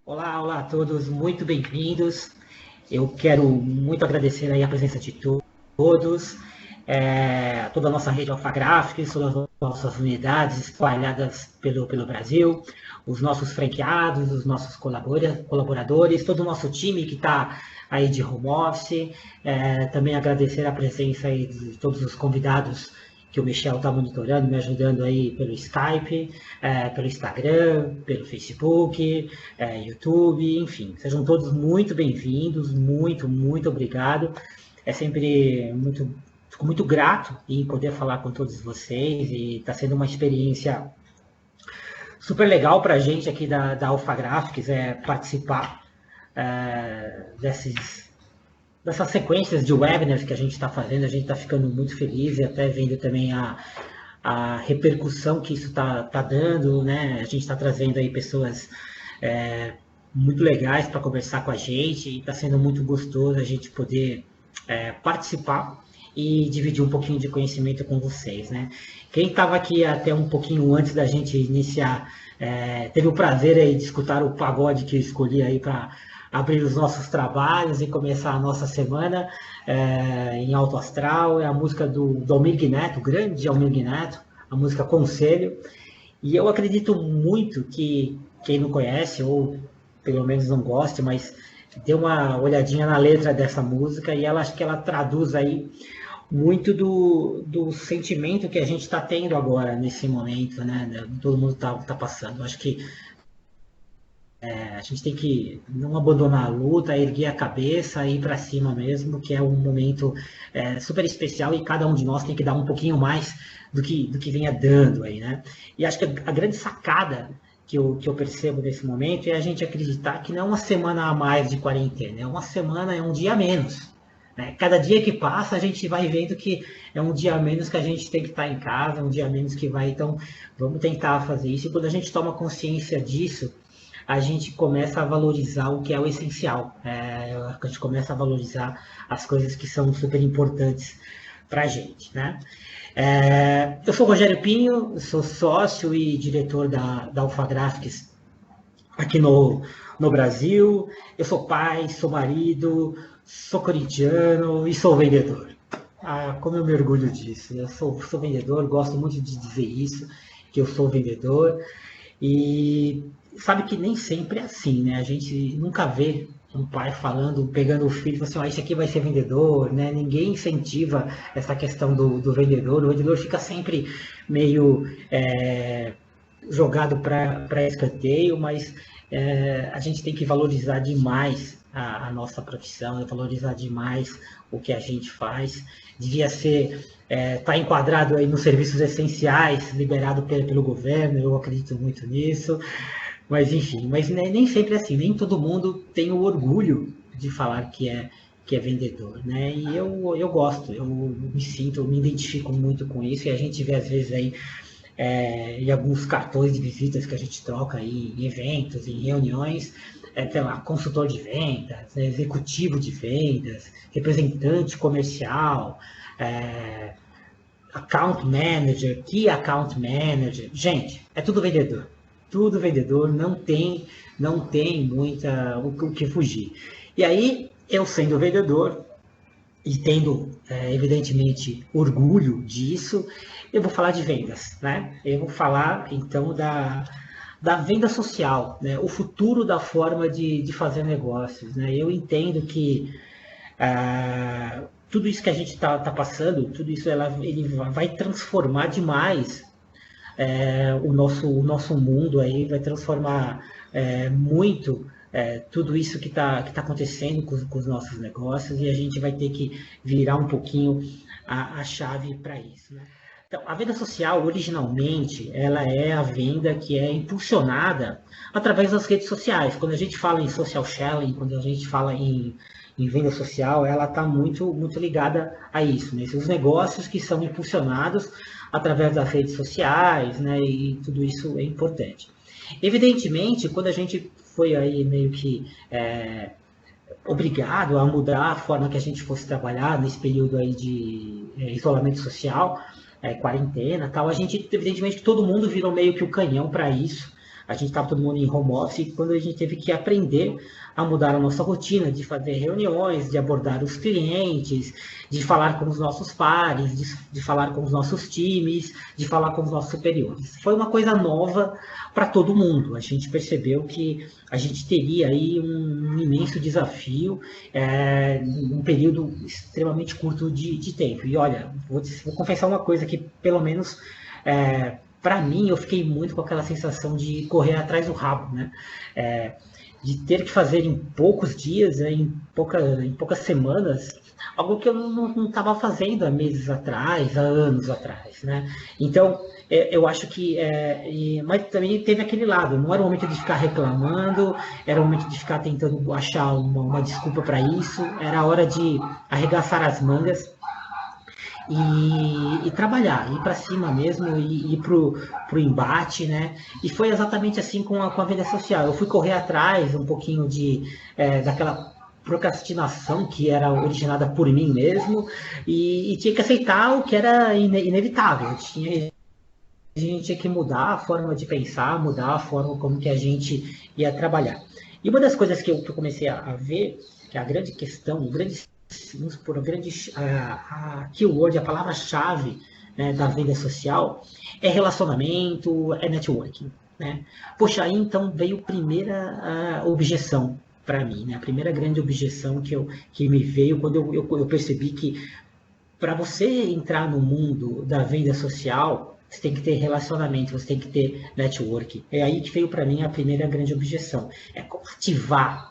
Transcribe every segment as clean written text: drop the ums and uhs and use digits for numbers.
Olá, olá a todos, muito bem-vindos. Eu quero muito agradecer aí a presença de todos, toda a nossa rede Alpha Graphics, todas as nossas unidades espalhadas pelo Brasil, os nossos franqueados, os nossos colaboradores, todo o nosso time que está aí de home office. Também agradecer a presença aí de todos os convidados que o Michel está monitorando, me ajudando aí pelo Skype, pelo Instagram, pelo Facebook, YouTube, enfim. Sejam todos muito bem-vindos, muito obrigado. É sempre fico muito grato em poder falar com todos vocês e está sendo uma experiência super legal para a gente aqui da Alpha Graphics participar dessas sequências de webinars que a gente está fazendo. A gente está ficando muito feliz e até vendo também a repercussão que isso está dando, né? A gente está trazendo aí pessoas muito legais para conversar com a gente e está sendo muito gostoso a gente poder participar e dividir um pouquinho de conhecimento com vocês, né? Quem estava aqui até um pouquinho antes da gente iniciar, teve o prazer aí de escutar o pagode que eu escolhi aí para abrir os nossos trabalhos e começar a nossa semana em alto astral. É a música do Almir Neto, o grande Almir Neto, a música Conselho. E eu acredito muito que quem não conhece, ou pelo menos não goste, mas dê uma olhadinha na letra dessa música e acho que ela traduz aí muito do sentimento que a gente está tendo agora, nesse momento, né? Todo mundo está passando. Acho que a gente tem que não abandonar a luta, erguer a cabeça e ir para cima mesmo, que é um momento super especial e cada um de nós tem que dar um pouquinho mais do que venha dando aí, né? E acho que a grande sacada que eu percebo nesse momento é a gente acreditar que não é uma semana a mais de quarentena, é uma semana, é um dia a menos. Né? Cada dia que passa, a gente vai vendo que é um dia a menos que a gente tem que estar em casa, um dia a menos que vai. Então, vamos tentar fazer isso. E quando a gente toma consciência disso, a gente começa a valorizar o que é o essencial. A gente começa a valorizar as coisas que são super importantes para a gente, né? Eu sou o Rogério Pinho, sou sócio e diretor da Alpha Graphics aqui no Brasil. Eu sou pai, sou marido, sou corintiano e sou vendedor. Como eu me orgulho disso. Eu sou vendedor, gosto muito de dizer isso, que eu sou vendedor. E sabe que nem sempre é assim, né? A gente nunca vê um pai falando, pegando o filho e falando assim, isso aqui vai ser vendedor, né? Ninguém incentiva essa questão do vendedor. O vendedor fica sempre meio jogado para escanteio, mas a gente tem que valorizar demais a nossa profissão, valorizar demais o que a gente faz. Devia ser está enquadrado aí nos serviços essenciais, liberado pelo governo, eu acredito muito nisso, mas enfim, mas nem sempre é assim, nem todo mundo tem o orgulho de falar que é vendedor, né? E eu gosto, eu me identifico muito com isso, e a gente vê às vezes aí em alguns cartões de visitas que a gente troca aí em eventos, em reuniões, sei lá, consultor de vendas, executivo de vendas, representante comercial, account manager, key account manager. Gente, é tudo vendedor. Tudo vendedor, não tem muita o que fugir. E aí, eu sendo vendedor e tendo, evidentemente, orgulho disso, eu vou falar de vendas, né? Eu vou falar, então, da venda social, né? O futuro da forma de fazer negócios, né? Eu entendo que tudo isso que a gente está passando, tudo isso ele vai transformar demais o nosso mundo aí, vai transformar muito tudo isso que está acontecendo com os nossos negócios, e a gente vai ter que virar um pouquinho a chave para isso, né? Então, a venda social, originalmente, ela é a venda que é impulsionada através das redes sociais. Quando a gente fala em social selling, quando a gente fala em venda social, ela está muito ligada a isso, né? Os negócios que são impulsionados através das redes sociais, né? E tudo isso é importante. Evidentemente, quando a gente foi aí meio que obrigado a mudar a forma que a gente fosse trabalhar nesse período aí de isolamento social, quarentena, tal, a gente, evidentemente, que todo mundo virou meio que o canhão para isso. A gente estava todo mundo em home office, quando a gente teve que aprender a mudar a nossa rotina, de fazer reuniões, de abordar os clientes, de falar com os nossos pares, de falar com os nossos times, de falar com os nossos superiores. Foi uma coisa nova para todo mundo. A gente percebeu que a gente teria aí um imenso desafio, num período extremamente curto de tempo. E olha, vou confessar uma coisa que, pelo menos, para mim, eu fiquei muito com aquela sensação de correr atrás do rabo, né? De ter que fazer em poucos dias, em poucas semanas, algo que eu não estava fazendo há meses atrás, há anos atrás, né? Então, eu acho que... mas também teve aquele lado, não era o momento de ficar reclamando, era o momento de ficar tentando achar uma desculpa para isso, era a hora de arregaçar as mangas e trabalhar, ir para cima mesmo, ir para o embate, né? E foi exatamente assim com a venda social. Eu fui correr atrás um pouquinho daquela procrastinação que era originada por mim mesmo e tinha que aceitar o que era inevitável. A gente tinha que mudar a forma de pensar, mudar a forma como que a gente ia trabalhar. E uma das coisas que eu comecei a ver, que é a grande questão, o grande, vamos supor, a keyword, a palavra-chave, né, da venda social, é relacionamento, é networking, né? Poxa, aí então veio a primeira objeção para mim, né? A primeira grande objeção que me veio quando eu percebi que para você entrar no mundo da venda social, você tem que ter relacionamento, você tem que ter network. É aí que veio para mim a primeira grande objeção. É como ativar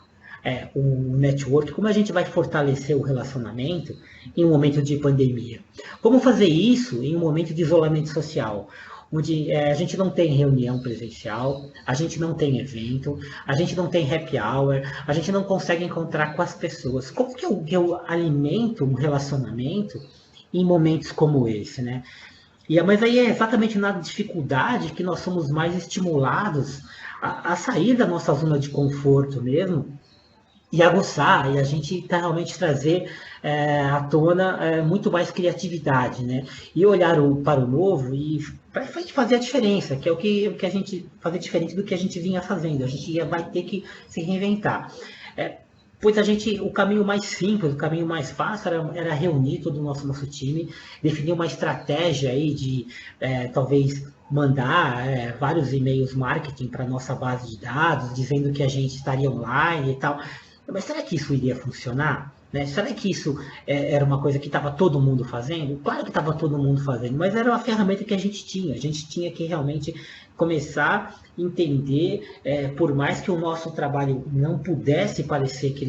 o network, como a gente vai fortalecer o relacionamento em um momento de pandemia. Como fazer isso em um momento de isolamento social, onde a gente não tem reunião presencial, a gente não tem evento, a gente não tem happy hour, a gente não consegue encontrar com as pessoas. Como que eu alimento um relacionamento em momentos como esse, né? Mas aí é exatamente na dificuldade que nós somos mais estimulados a sair da nossa zona de conforto mesmo e aguçar, e a gente realmente trazer à tona muito mais criatividade, né? E olhar para o novo e para fazer a diferença, que é o que a gente fazer diferente do que a gente vinha fazendo. A gente vai ter que se reinventar. Pois o caminho mais simples, o caminho mais fácil era reunir todo o nosso time, definir uma estratégia aí de talvez mandar vários e-mails marketing para nossa base de dados, dizendo que a gente estaria online e tal. Mas será que isso iria funcionar? Né? Será que isso era uma coisa que estava todo mundo fazendo? Claro que estava todo mundo fazendo, mas era uma ferramenta que a gente tinha. A gente tinha que realmente começar a entender, por mais que o nosso trabalho não pudesse parecer que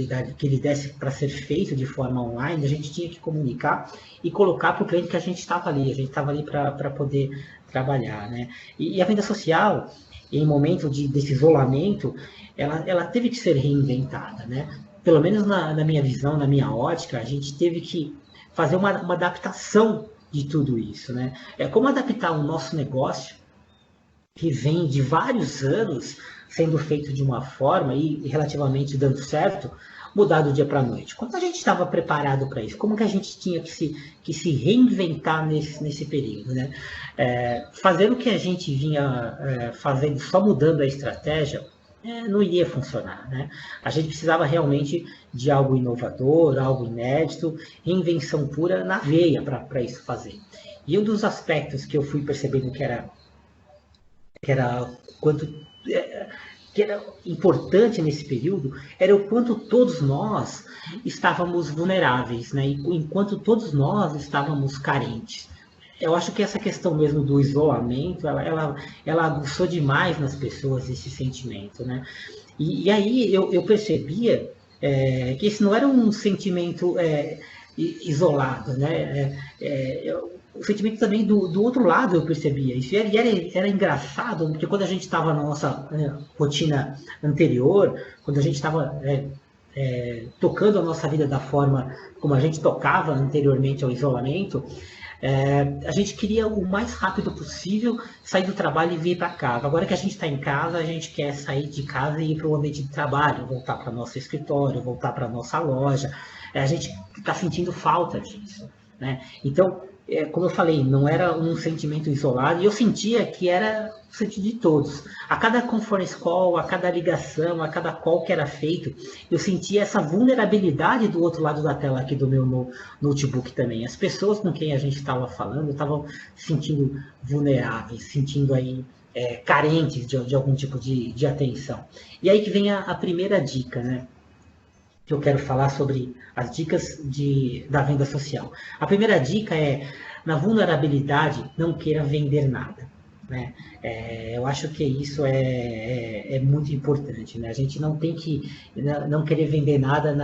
ele desse para ser feito de forma online, a gente tinha que comunicar e colocar para o cliente que a gente estava ali. A gente estava ali para poder trabalhar. Né? E a venda social, em momento desse isolamento, ela teve que ser reinventada, né? Pelo menos na minha visão, na minha ótica, a gente teve que fazer uma adaptação de tudo isso, né? Como adaptar o nosso negócio, que vem de vários anos sendo feito de uma forma e relativamente dando certo, mudar do dia para a noite. Como a gente estava preparado para isso? Como que a gente tinha que se reinventar nesse período, né? Fazendo o que a gente vinha fazendo, só mudando a estratégia, não iria funcionar, né? A gente precisava realmente de algo inovador, algo inédito, reinvenção pura na veia para isso fazer. E um dos aspectos que eu fui percebendo que era importante nesse período era o quanto todos nós estávamos vulneráveis, né? E enquanto todos nós estávamos carentes. Eu acho que essa questão mesmo do isolamento, ela aguçou demais nas pessoas esse sentimento, né? E aí eu percebia que esse não era um sentimento isolado, né? O sentimento também do outro lado eu percebia isso. E era engraçado, porque quando a gente estava na nossa rotina anterior, quando a gente estava tocando a nossa vida da forma como a gente tocava anteriormente ao isolamento, a gente queria o mais rápido possível sair do trabalho e vir para casa. Agora que a gente está em casa, a gente quer sair de casa e ir para o ambiente de trabalho, voltar para o nosso escritório, voltar para a nossa loja. A gente está sentindo falta disso. né? Então, como eu falei, não era um sentimento isolado, e eu sentia que era o sentimento de todos. A cada conference call, a cada ligação, a cada call que era feito, eu sentia essa vulnerabilidade do outro lado da tela aqui do meu notebook também. As pessoas com quem a gente estava falando estavam se sentindo vulneráveis, sentindo aí carentes de algum tipo de atenção. E aí que vem a primeira dica, né? Que eu quero falar sobre as dicas da venda social. A primeira dica é, na vulnerabilidade, não queira vender nada. Né? Eu acho que isso é muito importante. Né? A gente não tem que não querer vender nada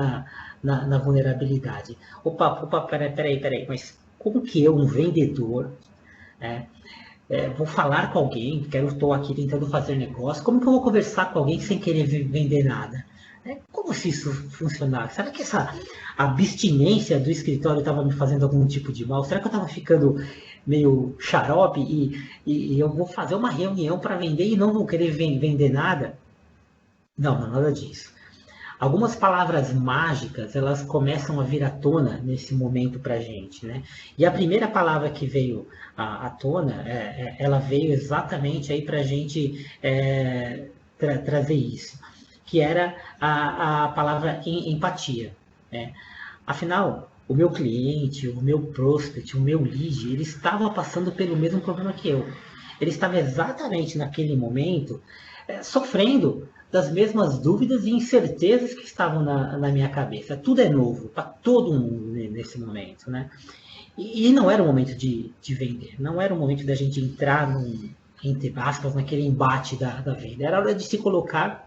na vulnerabilidade. Opa, peraí, mas como que eu, um vendedor, né, vou falar com alguém, estou aqui tentando fazer negócio, como que eu vou conversar com alguém sem querer vender nada? Como se isso funcionasse? Será que essa abstinência do escritório estava me fazendo algum tipo de mal? Será que eu estava ficando meio xarope e eu vou fazer uma reunião para vender e não vou querer vender nada? Não, nada disso. Algumas palavras mágicas, elas começam a vir à tona nesse momento para a gente, né? E a primeira palavra que veio à tona, ela veio exatamente aí para a gente trazer isso, que era a palavra empatia. Né? Afinal, o meu cliente, o meu prospect, o meu lead, ele estava passando pelo mesmo problema que eu. Ele estava exatamente naquele momento sofrendo das mesmas dúvidas e incertezas que estavam na minha cabeça. Tudo é novo para todo mundo nesse momento. Né? E não era o momento de vender, não era o momento da gente entrar, entre aspas, naquele embate da venda. Era hora de se colocar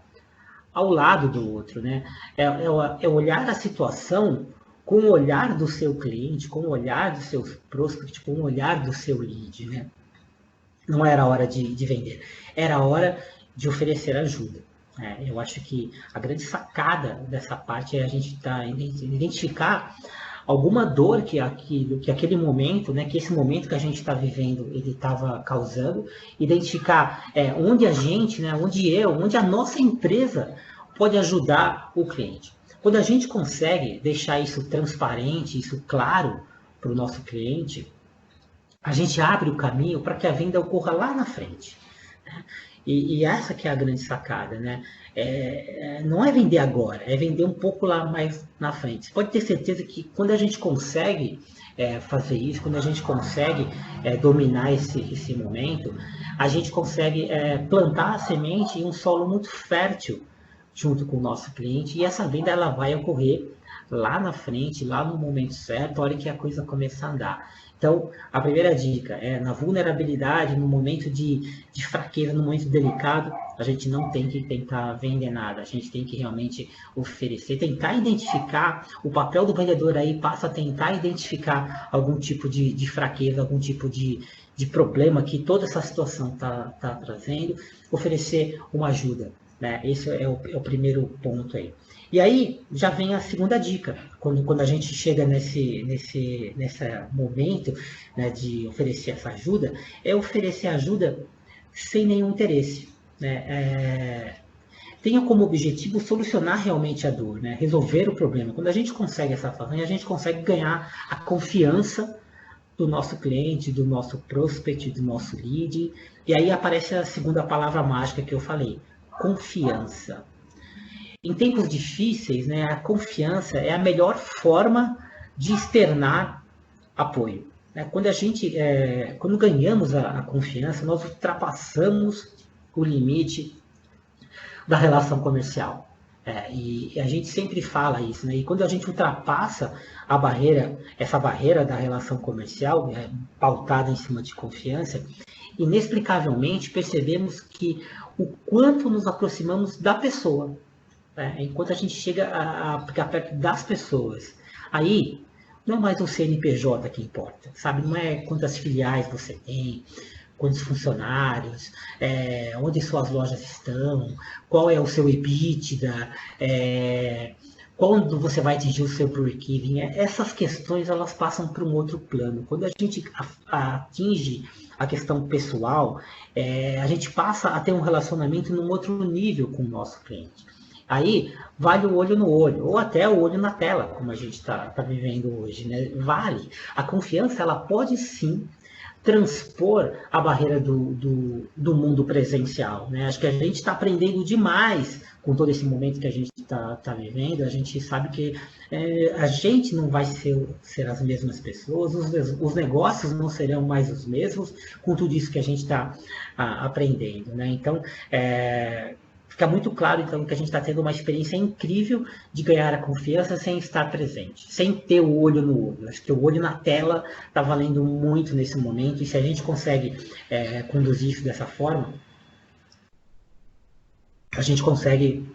ao lado do outro, né? É olhar a situação com o olhar do seu cliente, com o olhar do seu prospect, com o olhar do seu lead, né? Não era hora de vender, era hora de oferecer ajuda. Eu acho que a grande sacada dessa parte é a gente identificar alguma dor que aquele momento, né, que esse momento que a gente está vivendo, ele estava causando, identificar onde a gente, né, onde a nossa empresa pode ajudar o cliente. Quando a gente consegue deixar isso transparente, isso claro para o nosso cliente, a gente abre o caminho para que a venda ocorra lá na frente. Né? E essa que é a grande sacada, né? Não é vender agora, é vender um pouco lá mais na frente. Você pode ter certeza que quando a gente consegue fazer isso, quando a gente consegue dominar esse momento, a gente consegue plantar a semente em um solo muito fértil junto com o nosso cliente, e essa venda ela vai ocorrer lá na frente, lá no momento certo, a hora que a coisa começar a andar. Então, a primeira dica é, na vulnerabilidade, no momento de fraqueza, no momento delicado, a gente não tem que tentar vender nada, a gente tem que realmente oferecer, tentar identificar, o papel do vendedor aí passa a tentar identificar algum tipo de fraqueza, algum tipo de problema que toda essa situação está trazendo, oferecer uma ajuda. Né? Esse é o primeiro ponto aí. E aí já vem a segunda dica, quando a gente chega nesse momento, né, de oferecer essa ajuda, é oferecer ajuda sem nenhum interesse. Né? Tenha como objetivo solucionar realmente a dor, né? Resolver o problema. Quando a gente consegue essa façanha, a gente consegue ganhar a confiança do nosso cliente, do nosso prospect, do nosso lead, e aí aparece a segunda palavra mágica que eu falei, confiança. Em tempos difíceis, né, a confiança é a melhor forma de externar apoio. Né? Quando ganhamos a confiança, nós ultrapassamos o limite da relação comercial. E a gente sempre fala isso, né? E quando a gente ultrapassa essa barreira da relação comercial, pautada em cima de confiança, inexplicavelmente percebemos que o quanto nos aproximamos da pessoa, enquanto a gente chega a ficar perto das pessoas. Aí, não é mais o CNPJ que importa, sabe? Não é quantas filiais você tem, quantos funcionários, onde suas lojas estão, qual é o seu EBITDA, quando você vai atingir o seu break-even. Essas questões elas passam para um outro plano. Quando a gente atinge a questão pessoal, a gente passa a ter um relacionamento num outro nível com o nosso cliente. Aí vale o olho no olho, ou até o olho na tela, como a gente está vivendo hoje, né? Vale. A confiança, ela pode sim transpor a barreira do mundo presencial, né? Acho que a gente está aprendendo demais com todo esse momento que a gente está vivendo. A gente sabe que a gente não vai ser as mesmas pessoas, os negócios não serão mais os mesmos com tudo isso que a gente está aprendendo, né? Então, fica muito claro, então, que a gente está tendo uma experiência incrível de ganhar a confiança sem estar presente, sem ter o olho no olho. Acho que o olho na tela está valendo muito nesse momento, e se a gente consegue conduzir isso dessa forma, a gente consegue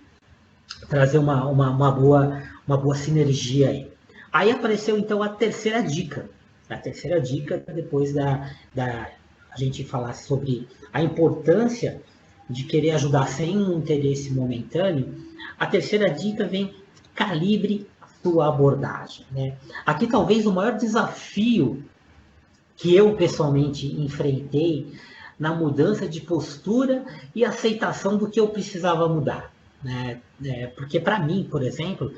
trazer uma boa sinergia aí. Aí apareceu, então, a terceira dica. A terceira dica, depois da a gente falar sobre a importância de querer ajudar sem um interesse momentâneo, a terceira dica vem: calibre a sua abordagem, né? Aqui talvez o maior desafio que eu pessoalmente enfrentei na mudança de postura e aceitação do que eu precisava mudar, né? Porque para mim, por exemplo,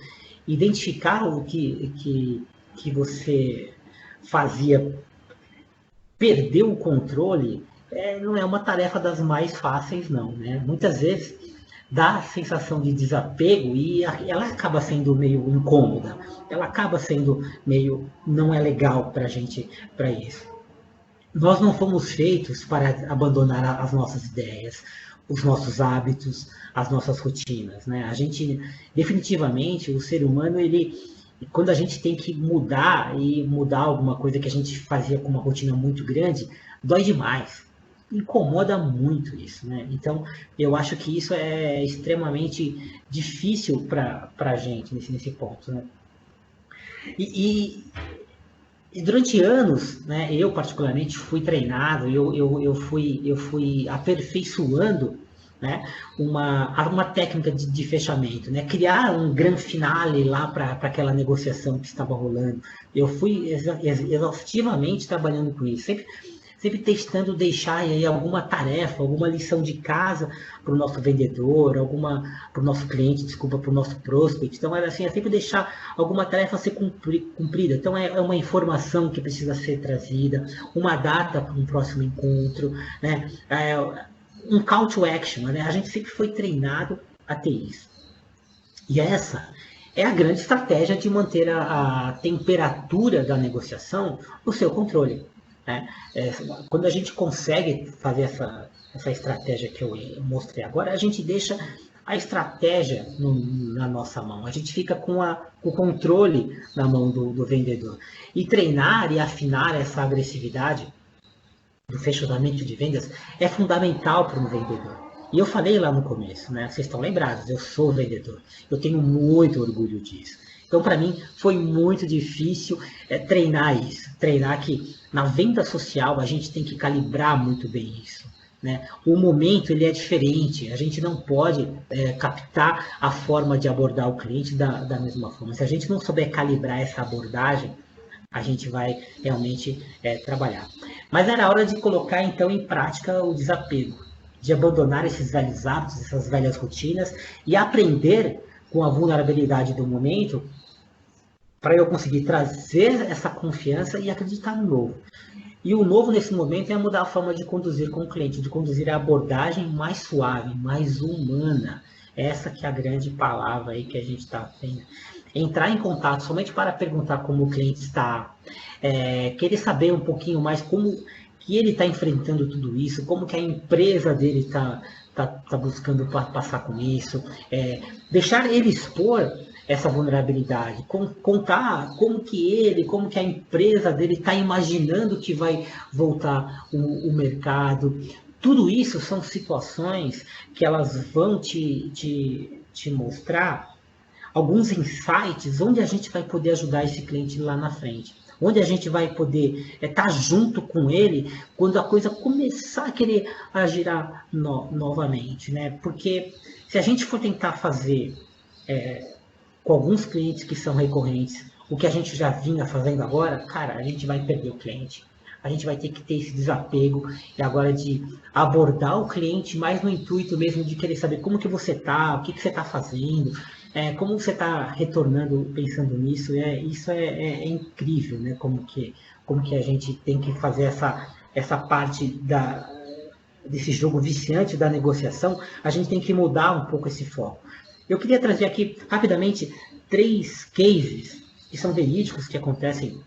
identificar o que você fazia perder o controle não é uma tarefa das mais fáceis, não, né? Muitas vezes dá a sensação de desapego e ela acaba sendo meio incômoda, ela acaba sendo meio não é legal para a gente, para isso. Nós não fomos feitos para abandonar as nossas ideias, os nossos hábitos, as nossas rotinas, né? A gente, definitivamente, o ser humano, quando a gente tem que mudar alguma coisa que a gente fazia com uma rotina muito grande, dói demais. Incomoda muito isso, né? Então, eu acho que isso é extremamente difícil para a gente nesse ponto, né? E durante anos, né, eu particularmente fui treinado, eu fui aperfeiçoando, né, uma técnica de fechamento, né, criar um grande finale lá para aquela negociação que estava rolando. Eu fui exaustivamente trabalhando com isso, sempre testando deixar aí alguma tarefa, alguma lição de casa para o nosso vendedor, para o nosso cliente, desculpa, para o nosso prospect. Então, era assim, é sempre deixar alguma tarefa a ser cumprida. Então, é uma informação que precisa ser trazida, uma data para um próximo encontro, né? Um call to action, né? A gente sempre foi treinado a ter isso. E essa é a grande estratégia de manter a temperatura da negociação no seu controle. Né? Quando a gente consegue fazer essa estratégia que eu mostrei agora, a gente deixa a estratégia na nossa mão, a gente fica com o controle na mão do vendedor. E treinar e afinar essa agressividade do fechamento de vendas é fundamental para um vendedor. E eu falei lá no começo, né? Vocês estão lembrados, eu sou vendedor, eu tenho muito orgulho disso. Então, para mim, foi muito difícil treinar isso. Treinar que na venda social a gente tem que calibrar muito bem isso. Né? O momento ele é diferente. A gente não pode captar a forma de abordar o cliente da mesma forma. Se a gente não souber calibrar essa abordagem, a gente vai realmente trabalhar. Mas era hora de colocar, então, em prática o desapego. De abandonar esses velhos hábitos, essas velhas rotinas e aprender com a vulnerabilidade do momento, para eu conseguir trazer essa confiança e acreditar no novo. E o novo nesse momento é mudar a forma de conduzir com o cliente, de conduzir a abordagem mais suave, mais humana. Essa que é a grande palavra aí que a gente está tendo. Entrar em contato somente para perguntar como o cliente está, querer saber um pouquinho mais como que ele está enfrentando tudo isso, como que a empresa dele está buscando passar com isso, deixar ele expor essa vulnerabilidade, contar como que a empresa dele está imaginando que vai voltar o mercado. Tudo isso são situações que elas vão te mostrar alguns insights onde a gente vai poder ajudar esse cliente lá na frente. Onde a gente vai poder estar junto com ele quando a coisa começar a querer girar novamente, né? Porque se a gente for tentar fazer com alguns clientes que são recorrentes o que a gente já vinha fazendo agora, cara, a gente vai perder o cliente. a gente vai ter que ter esse desapego e agora de abordar o cliente mais no intuito mesmo de querer saber como que você está, o que que você está fazendo, como você está retornando pensando nisso. Isso é incrível, né? Como que a gente tem que fazer essa parte desse jogo viciante da negociação, a gente tem que mudar um pouco esse foco. Eu queria trazer aqui rapidamente 3 cases que são verídicos, que acontecem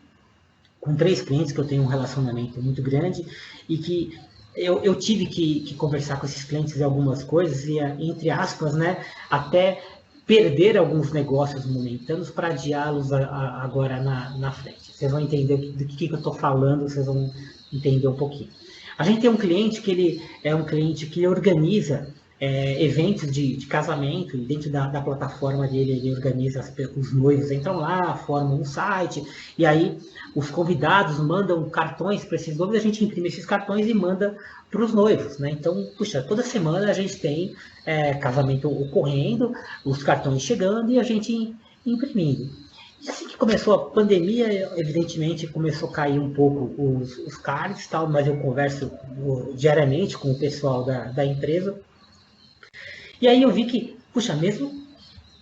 com 3 clientes que eu tenho um relacionamento muito grande e que eu tive que conversar com esses clientes em algumas coisas e, entre aspas, né, até perder alguns negócios momentâneos para adiá-los agora na frente. Vocês vão entender do que eu estou falando, vocês vão entender um pouquinho. A gente tem um cliente que ele é um cliente que organiza eventos de casamento, e dentro da plataforma dele ele organiza, os noivos entram lá, formam um site, e aí os convidados mandam cartões para esses noivos, a gente imprime esses cartões e manda para os noivos, né? Então, puxa, toda semana a gente tem casamento ocorrendo, os cartões chegando e a gente imprimindo. E assim que começou a pandemia, evidentemente começou a cair um pouco os cards, tal, mas eu converso diariamente com o pessoal da empresa. E aí eu vi que, puxa, mesmo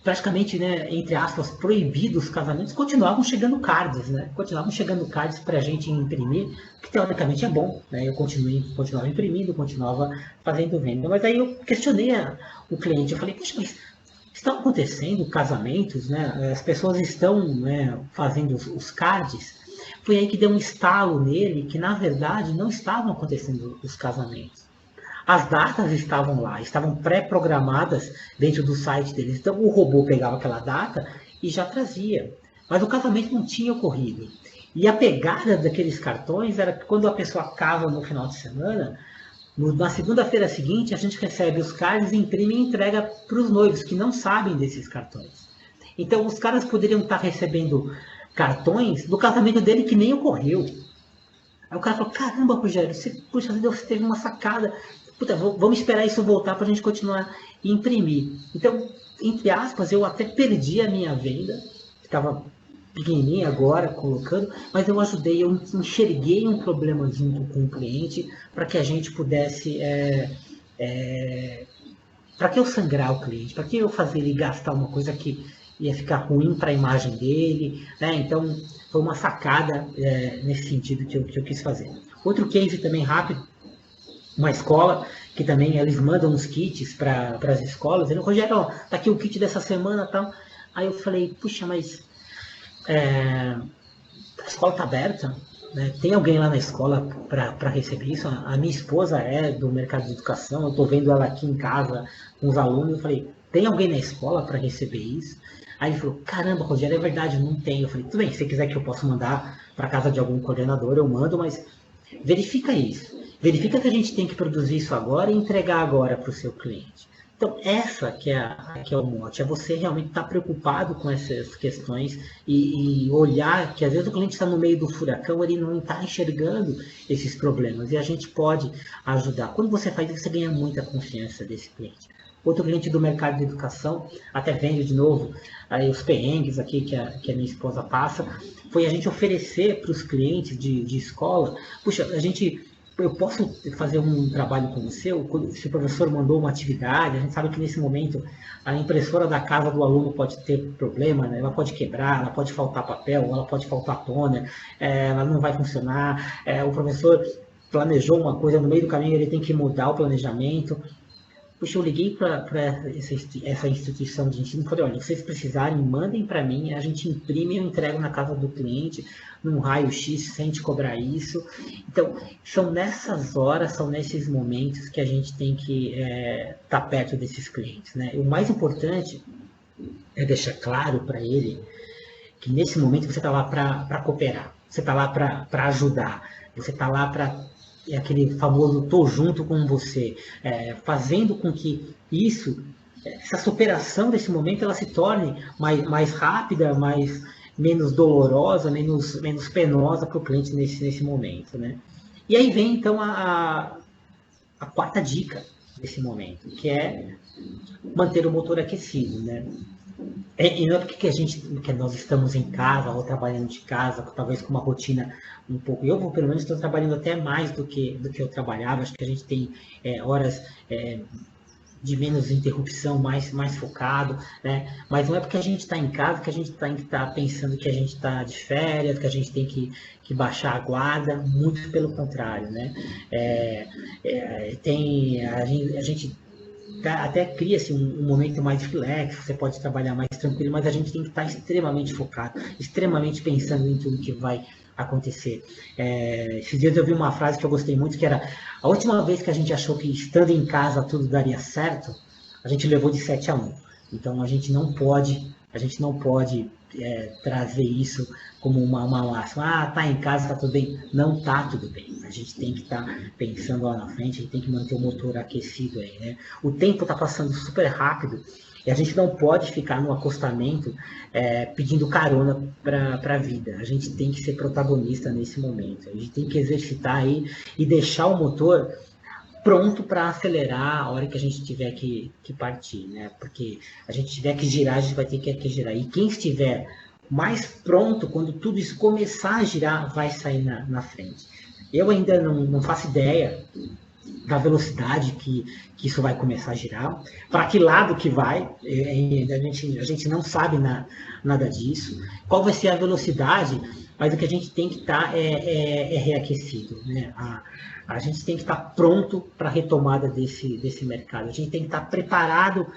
praticamente, né, entre aspas, proibidos os casamentos, continuavam chegando cards, né? Continuavam chegando cards para a gente imprimir, que teoricamente é bom, né? Eu continuava imprimindo, continuava fazendo venda. Mas aí eu questionei o cliente, eu falei, puxa, mas estão acontecendo casamentos, né? As pessoas estão, né, fazendo os cards. Foi aí que deu um estalo nele, que na verdade não estavam acontecendo os casamentos. As datas estavam lá, estavam pré-programadas dentro do site deles. Então o robô pegava aquela data e já trazia. Mas o casamento não tinha ocorrido. E a pegada daqueles cartões era que quando a pessoa casa no final de semana, na segunda-feira seguinte, a gente recebe os cards, imprime e entrega para os noivos que não sabem desses cartões. Então os caras poderiam estar recebendo cartões do casamento dele que nem ocorreu. Aí o cara falou, caramba, Rogério, puxa, você teve uma sacada. Puta, vamos esperar isso voltar para a gente continuar a imprimir. Então, entre aspas, eu até perdi a minha venda, que estava pequenininha agora, colocando, mas eu ajudei, eu enxerguei um problema junto com o cliente para que a gente pudesse... para que eu sangrar o cliente? Para que eu fazer ele gastar uma coisa que ia ficar ruim para a imagem dele? Né? Então, foi uma sacada nesse sentido que eu quis fazer. Outro case também rápido, uma escola, que também eles mandam uns kits para as escolas, ele, Rogério, ó, tá aqui o kit dessa semana e tal. Aí eu falei, puxa, mas a escola tá aberta, né? Tem alguém lá na escola para receber isso? A minha esposa é do mercado de educação, eu estou vendo ela aqui em casa com os alunos, eu falei, tem alguém na escola para receber isso? Aí ele falou, caramba, Rogério, é verdade, não tem. Eu falei, tudo bem, se você quiser que eu possa mandar para casa de algum coordenador, eu mando, mas verifica isso. Verifica que a gente tem que produzir isso agora e entregar agora para o seu cliente. Então, essa que é o mote, é você realmente estar preocupado com essas questões e olhar que às vezes o cliente está no meio do furacão, ele não está enxergando esses problemas e a gente pode ajudar. Quando você faz isso, você ganha muita confiança desse cliente. Outro cliente do mercado de educação, até vendo de novo aí os perrengues aqui que a minha esposa passa, foi a gente oferecer para os clientes de escola, puxa, eu posso fazer um trabalho com você, se o professor mandou uma atividade, a gente sabe que nesse momento a impressora da casa do aluno pode ter problema, né? Ela pode quebrar, ela pode faltar papel, ela pode faltar toner, ela não vai funcionar, o professor planejou uma coisa, no meio do caminho ele tem que mudar o planejamento. Puxa, eu liguei para essa instituição de ensino e falei, olha, se vocês precisarem, mandem para mim, a gente imprime e eu entrego na casa do cliente, num raio-x, sem te cobrar isso. Então, são nessas horas, são nesses momentos que a gente tem que estar perto desses clientes, né? E o mais importante é deixar claro para ele que nesse momento você está lá para cooperar, você está lá para ajudar, você está lá para aquele famoso tô junto com você, fazendo com que essa superação desse momento, ela se torne mais rápida, menos dolorosa, menos penosa para o cliente nesse momento, né? E aí vem então a quarta dica desse momento, que é manter o motor aquecido, né? E não é porque que nós estamos em casa ou trabalhando de casa, talvez com uma rotina um pouco. Eu, pelo menos, estou trabalhando até mais do que eu trabalhava. Acho que a gente tem horas de menos interrupção, mais focado, né? Mas não é porque a gente está em casa que a gente tem que estar pensando que a gente está de férias, que a gente tem que baixar a guarda, muito pelo contrário, né? A gente até cria-se um momento mais relax, você pode trabalhar mais tranquilo, mas a gente tem que estar extremamente focado, extremamente pensando em tudo que vai acontecer. Esses dias eu vi uma frase que eu gostei muito, que era: a última vez que a gente achou que estando em casa tudo daria certo, a gente levou de 7-1. Então a gente não pode trazer isso como uma máxima. Tá em casa, tá tudo bem. Não tá tudo bem. A gente tem que estar pensando lá na frente, a gente tem que manter o motor aquecido aí, né? O tempo tá passando super rápido e a gente não pode ficar no acostamento pedindo carona para a vida. A gente tem que ser protagonista nesse momento. A gente tem que exercitar aí e deixar o motor pronto para acelerar a hora que a gente tiver que partir, né? Porque a gente tiver que girar, a gente vai ter que girar. E quem estiver mais pronto, quando tudo isso começar a girar, vai sair na frente. Eu ainda não faço ideia da velocidade que isso vai começar a girar, para que lado que vai, a gente não sabe nada disso, qual vai ser a velocidade, mas o que a gente tem que estar é reaquecido, né? A gente tem que estar pronto para a retomada desse mercado, a gente tem que estar preparado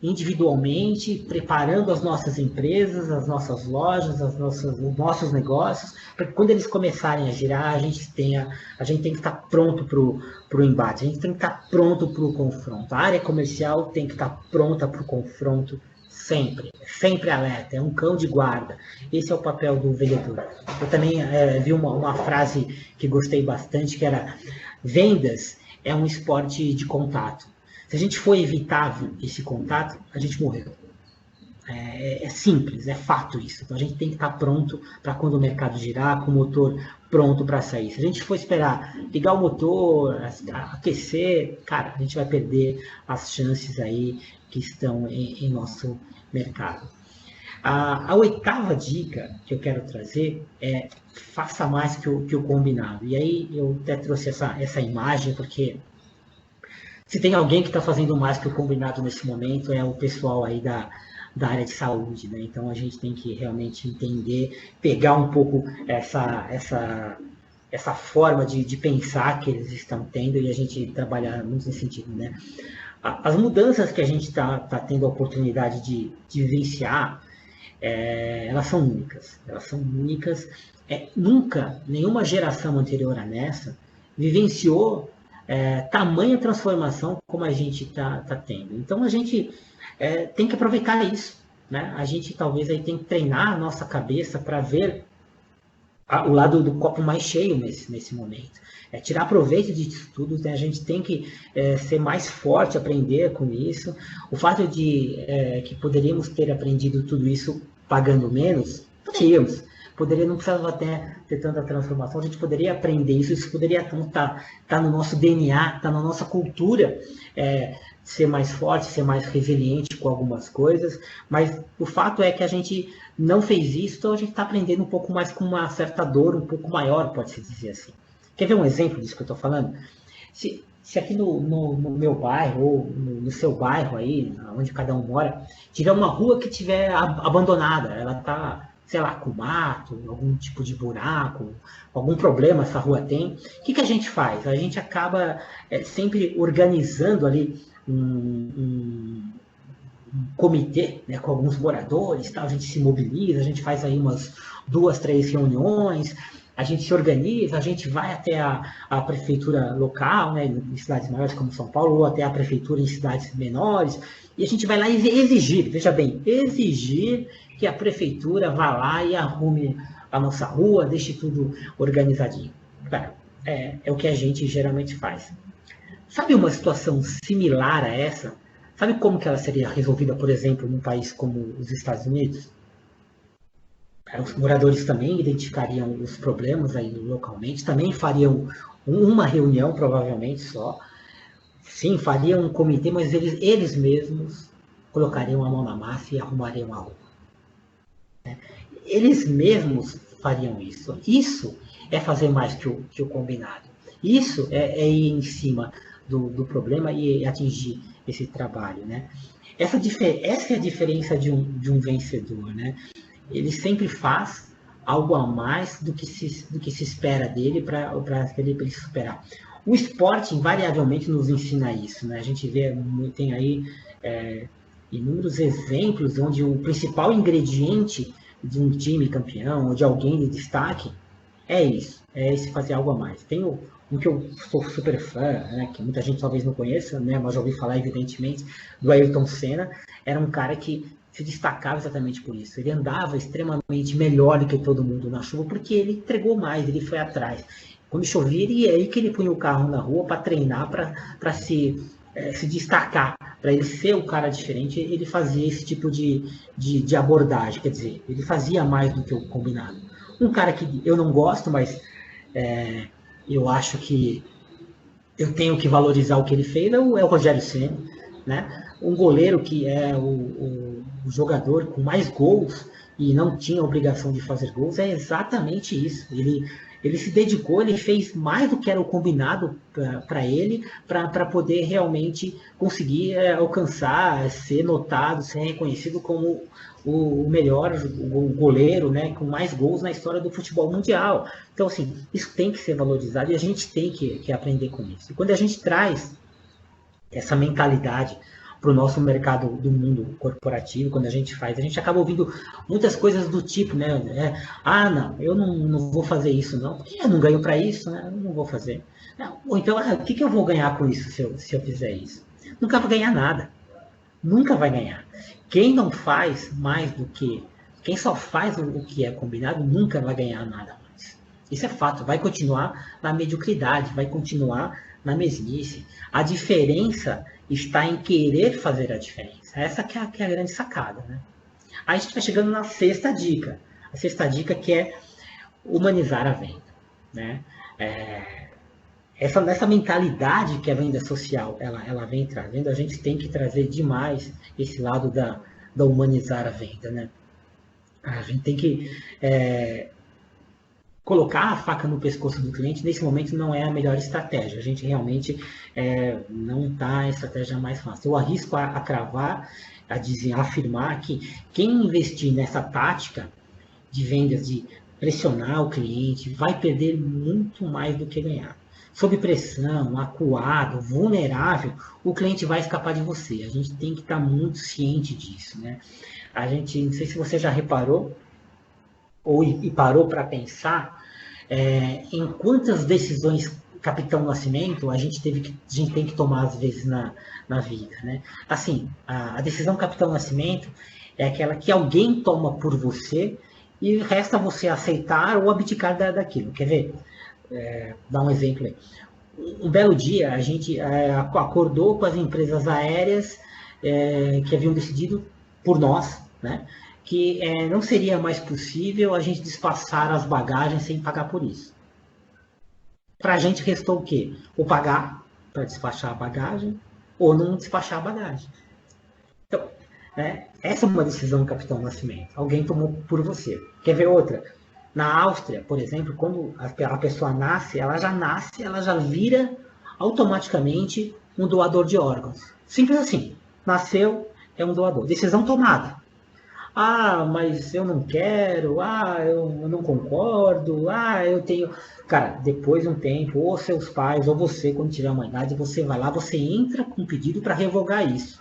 individualmente, preparando as nossas empresas, as nossas lojas, os nossos negócios, para que quando eles começarem a girar, a gente tem que estar pronto para o embate, a gente tem que estar pronto para o confronto. A área comercial tem que estar pronta para o confronto sempre alerta, é um cão de guarda. Esse é o papel do vendedor. Eu também vi uma frase que gostei bastante, que era: vendas é um esporte de contato. Se a gente for evitar esse contato, a gente morreu. É simples, é fato isso. Então a gente tem que estar pronto para quando o mercado girar, com o motor pronto para sair. Se a gente for esperar ligar o motor, aquecer, cara, a gente vai perder as chances aí que estão em nosso mercado. A oitava dica que eu quero trazer é: faça mais que o combinado. E aí eu até trouxe essa imagem, porque se tem alguém que está fazendo mais que o combinado nesse momento, é o pessoal aí da área de saúde, né? Então a gente tem que realmente entender, pegar um pouco essa forma de pensar que eles estão tendo e a gente trabalhar muito nesse sentido, né? As mudanças que a gente está tendo a oportunidade de vivenciar, elas são únicas. Elas são únicas. Nunca, nenhuma geração anterior a nessa vivenciou tamanha transformação como a gente está tendo. Então a gente tem que aproveitar isso, né? A gente talvez aí tem que treinar a nossa cabeça para ver o lado do copo mais cheio nesse momento. Tirar proveito disso tudo, né? A gente tem que ser mais forte, aprender com isso. O fato de que poderíamos ter aprendido tudo isso pagando menos, poderia, não precisava até ter tanta transformação, a gente poderia aprender isso poderia estar no nosso DNA, estar na nossa cultura, ser mais forte, ser mais resiliente com algumas coisas, mas o fato é que a gente não fez isso, então a gente está aprendendo um pouco mais com uma certa dor, um pouco maior, pode-se dizer assim. Quer ver um exemplo disso que eu estou falando? Se aqui no meu bairro, ou no seu bairro aí, onde cada um mora, tiver uma rua que estiver abandonada, ela está, sei lá, com mato, algum tipo de buraco, algum problema essa rua tem, o que a gente faz? A gente acaba sempre organizando ali um comitê, né, com alguns moradores, tal, a gente se mobiliza, a gente faz aí umas 2, 3 reuniões, a gente se organiza, a gente vai até a prefeitura local, né, em cidades maiores como São Paulo, ou até a prefeitura em cidades menores, e a gente vai lá e exigir, veja bem, exigir que a prefeitura vá lá e arrume a nossa rua, deixe tudo organizadinho. Cara, é o que a gente geralmente faz. Sabe uma situação similar a essa? Sabe como que ela seria resolvida, por exemplo, num país como os Estados Unidos? Os moradores também identificariam os problemas aí localmente, também fariam uma reunião, provavelmente só. Sim, fariam um comitê, mas eles mesmos colocariam a mão na massa e arrumariam a rua. Eles mesmos fariam isso. Isso é fazer mais que o combinado. Isso é ir em cima do problema e atingir esse trabalho, né? Essa é a diferença de um vencedor, né? Ele sempre faz algo a mais do que se espera dele para ele superar. O esporte, invariavelmente, nos ensina isso, né? A gente tem aí inúmeros exemplos onde o principal ingrediente de um time campeão ou de alguém de destaque é isso, é esse fazer algo a mais. Tem um que eu sou super fã, né, que muita gente talvez não conheça, né, mas já ouvi falar, evidentemente, do Ayrton Senna. Era um cara que se destacava exatamente por isso. Ele andava extremamente melhor do que todo mundo na chuva, porque ele entregou mais, ele foi atrás. Quando chovia, é aí que ele punha o carro na rua para treinar, para se destacar, para ele ser o cara diferente. Ele fazia esse tipo de abordagem, quer dizer, ele fazia mais do que o combinado. Um cara que eu não gosto, mas eu acho que eu tenho que valorizar o que ele fez, é o Rogério Ceni, né? Um goleiro que é o jogador com mais gols e não tinha obrigação de fazer gols, é exatamente isso. Ele se dedicou, ele fez mais do que era o combinado para ele, para poder realmente conseguir alcançar, ser notado, ser reconhecido como o melhor goleiro, né, com mais gols na história do futebol mundial. Então, assim, isso tem que ser valorizado e a gente tem que aprender com isso. E quando a gente traz essa mentalidade para o nosso mercado do mundo corporativo, quando a gente acaba ouvindo muitas coisas do tipo, né? Não, eu não vou fazer isso, não, porque eu não ganho para isso, né? Eu não vou fazer. Não, ou então, o que eu vou ganhar com isso se eu fizer isso? Nunca vai ganhar nada. Nunca vai ganhar. Quem não faz mais do que... Quem só faz o que é combinado, nunca vai ganhar nada mais. Isso é fato. Vai continuar na mediocridade, vai continuar na mesmice. A diferença está em querer fazer a diferença. Essa que é a grande sacada, né? Aí a gente vai chegando na sexta dica. A sexta dica que é humanizar a venda, né? Essa mentalidade que a venda social ela vem trazendo, a gente tem que trazer demais esse lado da humanizar a venda, né? A gente tem que colocar a faca no pescoço do cliente, nesse momento não é a melhor estratégia. A gente realmente não está a estratégia mais fácil. Eu arrisco a cravar, a afirmar que quem investir nessa tática de vendas, de pressionar o cliente, vai perder muito mais do que ganhar. Sob pressão, acuado, vulnerável, o cliente vai escapar de você. A gente tem que estar muito ciente disso, né? A gente, não sei se você já reparou, e parou para pensar em quantas decisões Capitão Nascimento a gente tem que tomar às vezes na vida, né? Assim, a decisão Capitão Nascimento é aquela que alguém toma por você e resta você aceitar ou abdicar daquilo. Quer ver? Dar um exemplo aí. Um belo dia a gente acordou com as empresas aéreas que haviam decidido por nós, né? Que não seria mais possível a gente despachar as bagagens sem pagar por isso. Para a gente restou o quê? Ou pagar para despachar a bagagem, ou não despachar a bagagem. Então, essa é uma decisão do Capitão Nascimento. Alguém tomou por você. Quer ver outra? Na Áustria, por exemplo, quando a pessoa nasce, ela já vira automaticamente um doador de órgãos. Simples assim. Nasceu, é um doador. Decisão tomada. Mas eu não quero, eu não concordo, eu tenho... Cara, depois de um tempo, ou seus pais, ou você, quando tiver uma idade, você vai lá, você entra com um pedido para revogar isso.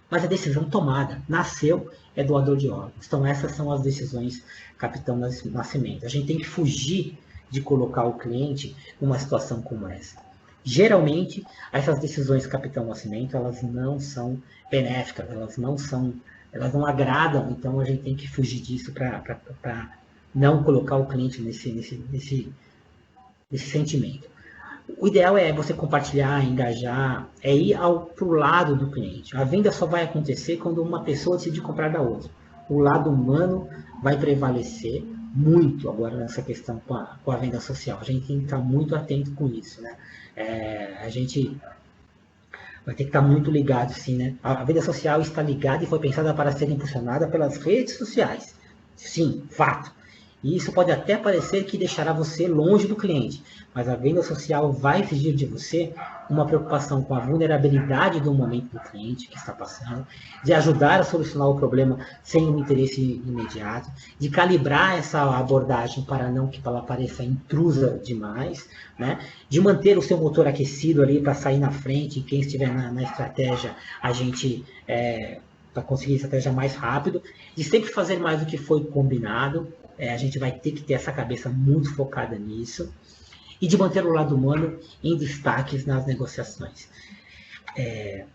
Mas a decisão tomada, nasceu, é doador de órgãos. Então essas são as decisões Capitão Nascimento. A gente tem que fugir de colocar o cliente numa situação como essa. Geralmente, essas decisões Capitão Nascimento, elas não são benéficas, elas não agradam, então a gente tem que fugir disso para não colocar o cliente nesse sentimento. O ideal é você compartilhar, engajar, ir para o lado do cliente. A venda só vai acontecer quando uma pessoa decide comprar da outra. O lado humano vai prevalecer muito agora nessa questão com a venda social. A gente tem que estar muito atento com isso, né? A gente vai ter que estar muito ligado, sim, né? A venda social está ligada e foi pensada para ser impulsionada pelas redes sociais. Sim, fato. E isso pode até parecer que deixará você longe do cliente, mas a venda social vai exigir de você uma preocupação com a vulnerabilidade do momento do cliente que está passando, de ajudar a solucionar o problema sem um interesse imediato, de calibrar essa abordagem para não que ela pareça intrusa demais, né? De manter o seu motor aquecido ali para sair na frente, e quem estiver na estratégia, a gente para conseguir estratégia mais rápido, de sempre fazer mais do que foi combinado. A gente vai ter que ter essa cabeça muito focada nisso, e de manter o lado humano em destaques nas negociações.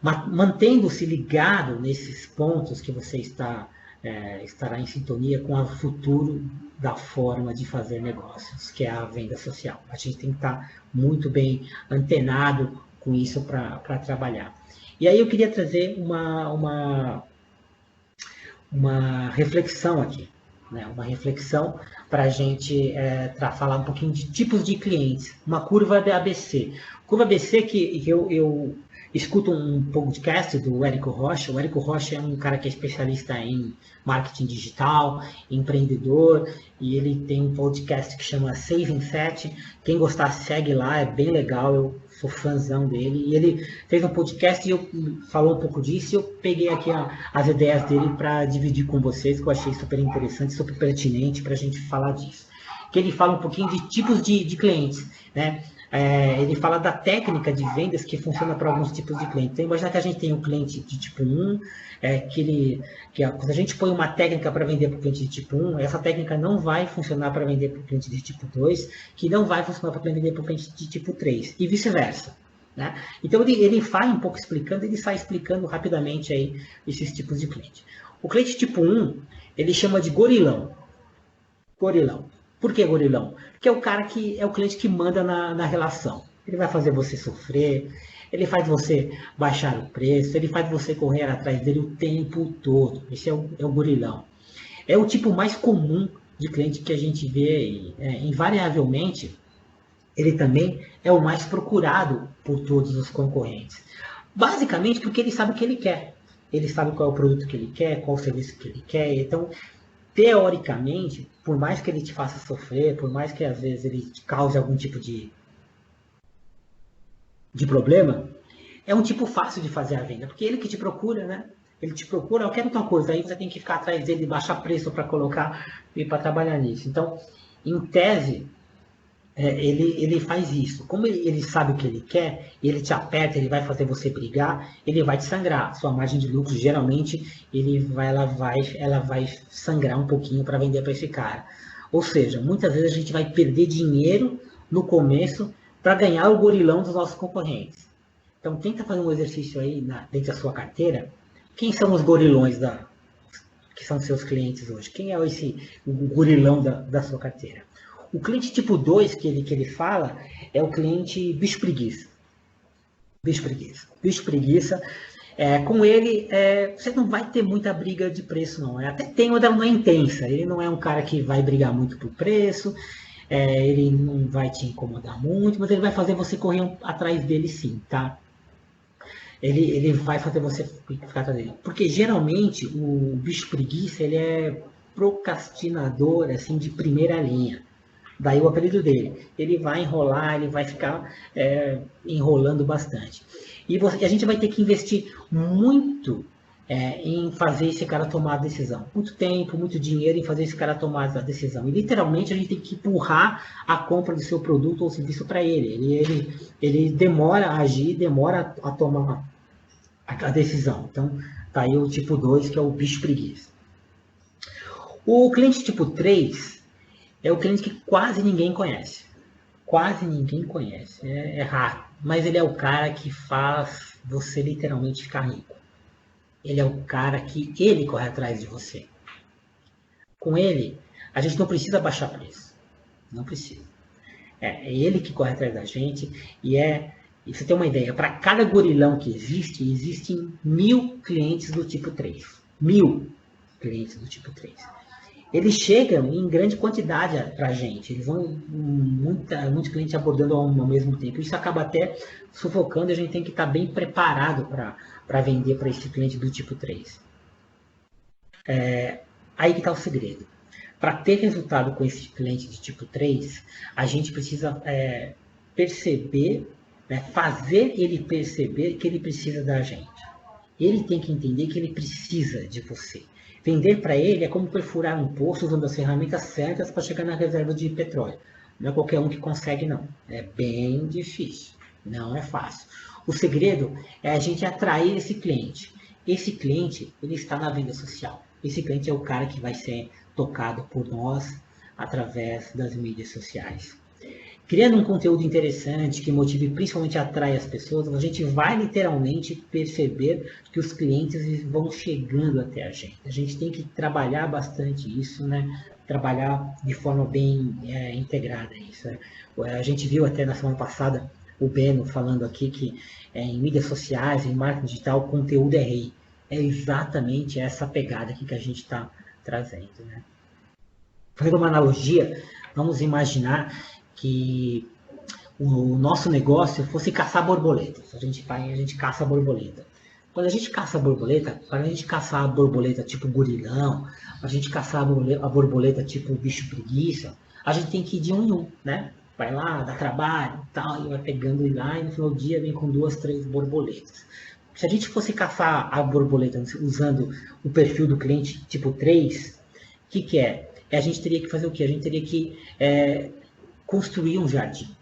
Mantendo-se ligado nesses pontos que você estará em sintonia com o futuro da forma de fazer negócios, que é a venda social. A gente tem que estar muito bem antenado com isso para trabalhar. E aí eu queria trazer uma reflexão aqui. Uma reflexão para a gente falar um pouquinho de tipos de clientes. Uma curva de ABC. Curva ABC que eu escuto um podcast do Érico Rocha. O Érico Rocha é um cara que é especialista em marketing digital, empreendedor, e ele tem um podcast que chama 6 em 7. Quem gostar, segue lá, é bem legal, eu sou fãzão dele. E ele fez um podcast e falou um pouco disso, e eu peguei aqui as ideias dele para dividir com vocês, que eu achei super interessante, super pertinente para a gente falar disso. Que ele fala um pouquinho de tipos de clientes, né? Ele fala da técnica de vendas que funciona para alguns tipos de clientes. Então, imagina que a gente tem um cliente de tipo 1, quando a gente põe uma técnica para vender para o cliente de tipo 1, essa técnica não vai funcionar para vender para o cliente de tipo 2, que não vai funcionar para vender para o cliente de tipo 3, e vice-versa. Né? Então, ele vai um pouco explicando, ele sai explicando rapidamente aí esses tipos de cliente. O cliente tipo 1, ele chama de gorilão. Gorilão. Por que gorilão? Porque é o cara que é o cliente que manda na relação. Ele vai fazer você sofrer, ele faz você baixar o preço, ele faz você correr atrás dele o tempo todo. Esse é o gorilão. É o tipo mais comum de cliente que a gente vê, invariavelmente, ele também é o mais procurado por todos os concorrentes. Basicamente porque ele sabe o que ele quer. Ele sabe qual é o produto que ele quer, qual o serviço que ele quer. Então, teoricamente, por mais que ele te faça sofrer, por mais que às vezes ele te cause algum tipo de problema, é um tipo fácil de fazer a venda, porque ele que te procura, né? Ele te procura, eu quero tal coisa, aí você tem que ficar atrás dele, baixar preço para colocar e para trabalhar nisso. Então, em tese, ele faz isso. Como ele sabe o que ele quer, ele te aperta, ele vai fazer você brigar, ele vai te sangrar. Sua margem de lucro, geralmente, ela vai sangrar um pouquinho para vender para esse cara. Ou seja, muitas vezes a gente vai perder dinheiro no começo para ganhar o gorilão dos nossos concorrentes. Então, tenta fazer um exercício aí dentro da sua carteira. Quem são os gorilões que são seus clientes hoje? Quem é o gorilão da sua carteira? O cliente tipo 2 que ele fala é o cliente bicho preguiça. Bicho preguiça. Bicho preguiça. Com ele, você não vai ter muita briga de preço, não. Até tem, mas ela não é intensa. Ele não é um cara que vai brigar muito por preço, ele não vai te incomodar muito, mas ele vai fazer você correr atrás dele sim, tá? Ele vai fazer você ficar atrás dele. Porque geralmente o bicho preguiça, ele é procrastinador, assim, de primeira linha. Daí o apelido dele. Ele vai enrolar, ele vai ficar enrolando bastante. E a gente vai ter que investir muito em fazer esse cara tomar a decisão. Muito tempo, muito dinheiro em fazer esse cara tomar a decisão. E literalmente a gente tem que empurrar a compra do seu produto ou serviço para ele. Ele demora a agir, demora a tomar a decisão. Então, tá aí o tipo 2, que é o bicho preguiça. O cliente tipo 3 é o cliente que quase ninguém conhece. Quase ninguém conhece. É raro. Mas ele é o cara que faz você literalmente ficar rico. Ele é o cara que ele corre atrás de você. Com ele, a gente não precisa baixar preço. Não precisa. É ele que corre atrás da gente. E você tem uma ideia, para cada gorilão que existe, existem 1000 clientes do tipo 3. 1000 clientes do tipo 3. eles chegam em grande quantidade para a gente. Eles vão muito cliente abordando ao mesmo tempo. Isso acaba até sufocando, a gente tem que estar bem preparado para vender para esse cliente do tipo 3. Aí que está o segredo. Para ter resultado com esse cliente de tipo 3, a gente precisa perceber, né, fazer ele perceber que ele precisa da gente. Ele tem que entender que ele precisa de você. Vender para ele é como perfurar um poço usando as ferramentas certas para chegar na reserva de petróleo. Não é qualquer um que consegue, não. É bem difícil. Não é fácil. O segredo é a gente atrair esse cliente. Esse cliente, ele está na venda social. Esse cliente é o cara que vai ser tocado por nós através das mídias sociais. Criando um conteúdo interessante que motive, principalmente atrai as pessoas, a gente vai literalmente perceber que os clientes vão chegando até a gente. A gente tem que trabalhar bastante isso, né? Trabalhar de forma bem integrada isso. A gente viu até na semana passada o Beno falando aqui que em mídias sociais, em marketing digital, o conteúdo é rei. É exatamente essa pegada aqui que a gente está trazendo, né? Fazendo uma analogia, vamos imaginar que o nosso negócio fosse caçar borboletas. A gente caça borboleta. Quando a gente caça borboleta, para a gente caçar a borboleta tipo gorilão, a gente caçar a borboleta tipo bicho preguiça, a gente tem que ir de um em um, né? Vai lá, dá trabalho e tal, e vai pegando lá, e no final do dia vem com 2, 3 borboletas. Se a gente fosse caçar a borboleta usando o perfil do cliente tipo 3, o que é? A gente teria que fazer o quê? A gente teria que construir um jardim.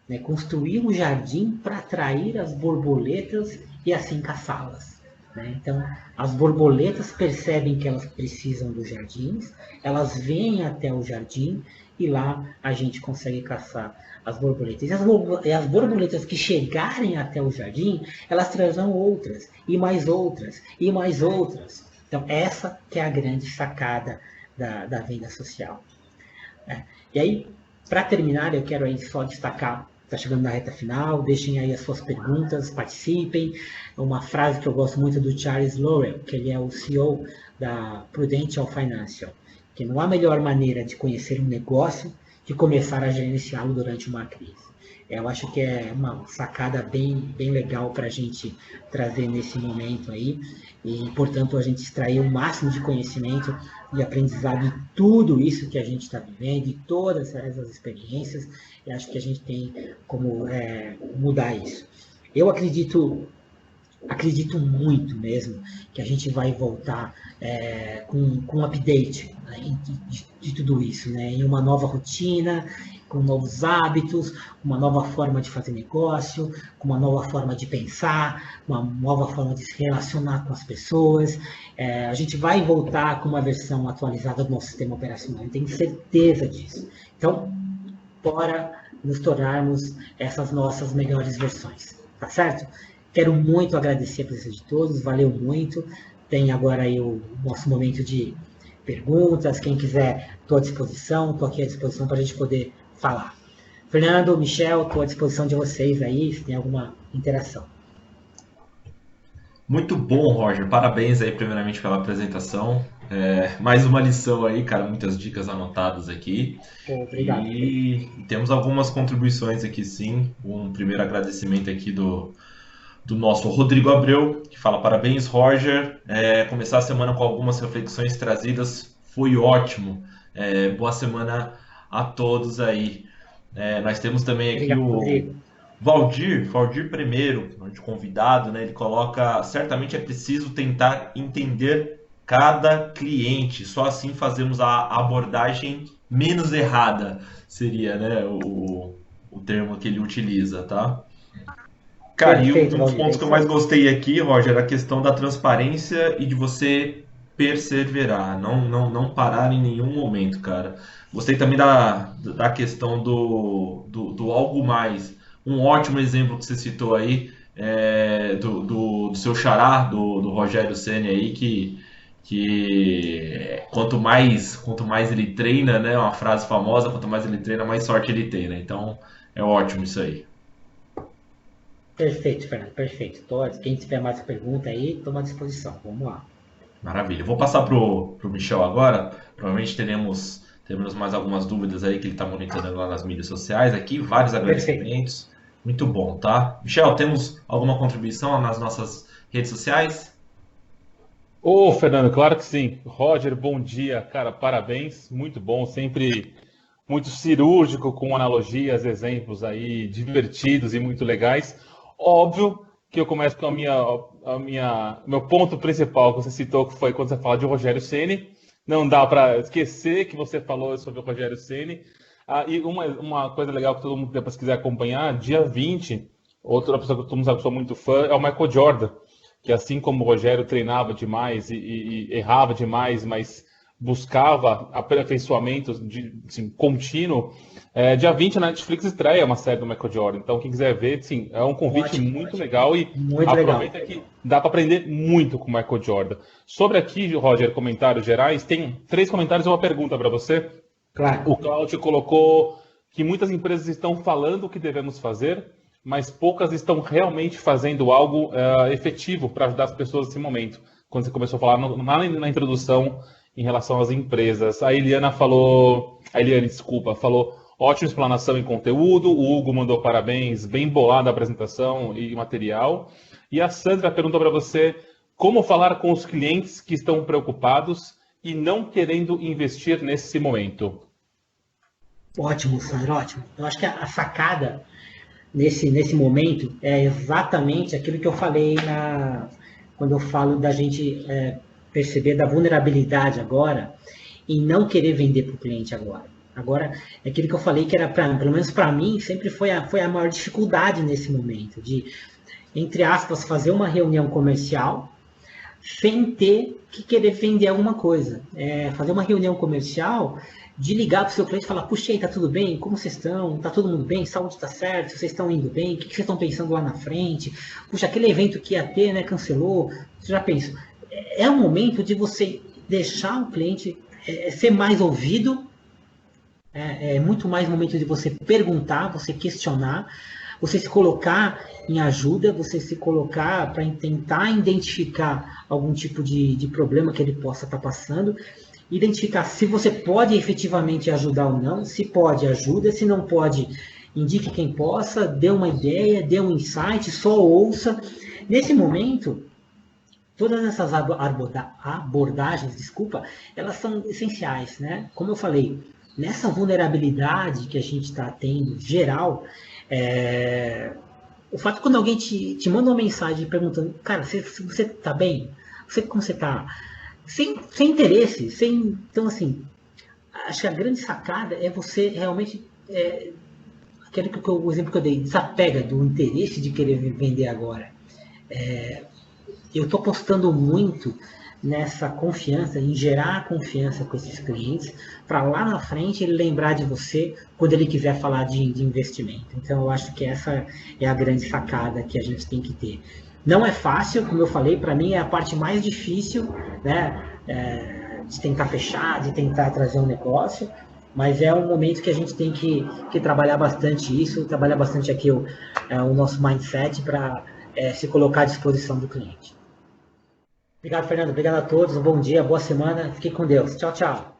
Né? Construir um jardim para atrair as borboletas e assim caçá-las. Né? Então, as borboletas percebem que elas precisam dos jardins, elas vêm até o jardim e lá a gente consegue caçar as borboletas. E as borboletas que chegarem até o jardim, elas trazem outras, e mais outras, e mais outras. Então, essa que é a grande sacada da venda social. E aí, para terminar, eu quero aí só destacar, está chegando na reta final, deixem aí as suas perguntas, participem. Uma frase que eu gosto muito do Charles Lowell, que ele é o CEO da Prudential Financial, que não há melhor maneira de conhecer um negócio que começar a gerenciá-lo durante uma crise. Eu acho que é uma sacada bem legal para a gente trazer nesse momento aí, e, portanto, a gente extrair o máximo de conhecimento e aprendizado de tudo isso que a gente está vivendo, de todas essas experiências, e acho que a gente tem como mudar isso. Eu acredito muito mesmo que a gente vai voltar com um update, né, de tudo isso, né, em uma nova rotina, com novos hábitos, uma nova forma de fazer negócio, com uma nova forma de pensar, uma nova forma de se relacionar com as pessoas. A gente vai voltar com uma versão atualizada do nosso sistema operacional, eu tenho certeza disso. Então, bora nos tornarmos essas nossas melhores versões, tá certo? Quero muito agradecer a presença de todos, valeu muito. Tem agora aí o nosso momento de perguntas, quem quiser, estou à disposição, estou aqui à disposição para a gente poder falar. Fernando, Michel, estou à disposição de vocês aí, se tem alguma interação. Muito bom, Roger. Parabéns aí, primeiramente, pela apresentação. Mais uma lição aí, cara, muitas dicas anotadas aqui. Obrigado. E temos algumas contribuições aqui, sim. Um primeiro agradecimento aqui do nosso Rodrigo Abreu, que fala: parabéns, Roger. Começar a semana com algumas reflexões trazidas foi ótimo. Boa semana a todos aí. Nós temos também aqui Obrigado, o Rodrigo. Valdir primeiro, de convidado, né? Ele coloca: certamente é preciso tentar entender cada cliente, só assim fazemos a abordagem menos errada, seria, né, o termo que ele utiliza, tá? Cara, e um Perfeito, dos Valdir, é pontos que eu isso mais aí. gostei aqui, Roger, era a questão da transparência e de você perseverar, não parar em nenhum momento, cara. Gostei também da questão do algo mais. Um ótimo exemplo que você citou aí, do seu xará, do Rogério Ceni aí, que quanto mais ele treina, né? Uma frase famosa: quanto mais ele treina, mais sorte ele tem, né? Então é ótimo isso aí. Perfeito, Fernando, perfeito. Quem tiver mais pergunta aí, estou à disposição. Vamos lá. Maravilha. Eu vou passar pro Michel agora Provavelmente teremos mais algumas dúvidas aí que ele está monitorando lá nas mídias sociais. Aqui, vários agradecimentos. Muito bom, tá? Michel, temos alguma contribuição nas nossas redes sociais? Ô, Fernando, claro que sim. Roger, bom dia, cara, parabéns, muito bom, sempre muito cirúrgico, com analogias, exemplos aí divertidos e muito legais. Óbvio que eu começo com meu ponto principal que você citou, que foi quando você fala de Rogério Ceni. Não dá para esquecer que você falou sobre o Rogério Ceni. E uma coisa legal que todo mundo depois quiser acompanhar, dia 20, outra pessoa que todo mundo sabe que eu sou muito fã é o Michael Jordan, que assim como o Rogério treinava demais e errava demais, mas buscava aperfeiçoamento assim, contínuo, dia 20 na Netflix estreia uma série do Michael Jordan. Então, quem quiser ver, sim, é um convite muito legal e Muito aproveita legal. que dá para aprender muito com o Michael Jordan. Sobre aqui, Roger, comentários gerais, tem 3 comentários e uma pergunta para você. Claro. O Cláudio colocou que muitas empresas estão falando o que devemos fazer, mas poucas estão realmente fazendo algo efetivo para ajudar as pessoas nesse momento. Quando você começou a falar lá na introdução em relação às empresas. A Eliane, falou ótima explanação e conteúdo. O Hugo mandou parabéns, bem bolada a apresentação e material. E a Sandra perguntou para você como falar com os clientes que estão preocupados e não querendo investir nesse momento. Ótimo, Sandro, ótimo. Eu acho que a sacada nesse momento é exatamente aquilo que eu falei quando eu falo da gente perceber da vulnerabilidade agora e não querer vender para o cliente agora. Agora, é aquilo que eu falei que era, pelo menos para mim, sempre foi a maior dificuldade nesse momento, de, entre aspas, fazer uma reunião comercial sem ter que querer vender alguma coisa. Fazer uma reunião comercial de ligar para o seu cliente e falar, puxa aí, tá tudo bem? Como vocês estão? Tá todo mundo bem? Saúde está certo? Vocês estão indo bem? O que vocês estão pensando lá na frente? Puxa, aquele evento que ia ter, né, cancelou? Você já pensou? É um momento de você deixar o cliente ser mais ouvido, é muito mais momento de você perguntar, você questionar, você se colocar em ajuda, você se colocar para tentar identificar algum tipo de problema que ele possa estar passando, identificar se você pode efetivamente ajudar ou não, se pode, ajuda, se não pode, indique quem possa, dê uma ideia, dê um insight, só ouça. Nesse momento, todas essas abordagens, elas são essenciais, né? Como eu falei, nessa vulnerabilidade que a gente está tendo, geral, o fato de quando alguém te manda uma mensagem perguntando, cara, você está bem? Como você está? Sem interesse, então assim, acho que a grande sacada é você realmente, o exemplo que eu dei, desapega do interesse de querer vender agora. Eu estou apostando muito nessa confiança, em gerar confiança com esses clientes, para lá na frente ele lembrar de você quando ele quiser falar de investimento. Então eu acho que essa é a grande sacada que a gente tem que ter. Não é fácil, como eu falei, para mim é a parte mais difícil, né, de tentar fechar, de tentar trazer um negócio, mas é um momento que a gente tem que trabalhar bastante isso, trabalhar bastante aqui o nosso mindset para se colocar à disposição do cliente. Obrigado, Fernando. Obrigado a todos. Um bom dia, boa semana. Fique com Deus. Tchau, tchau.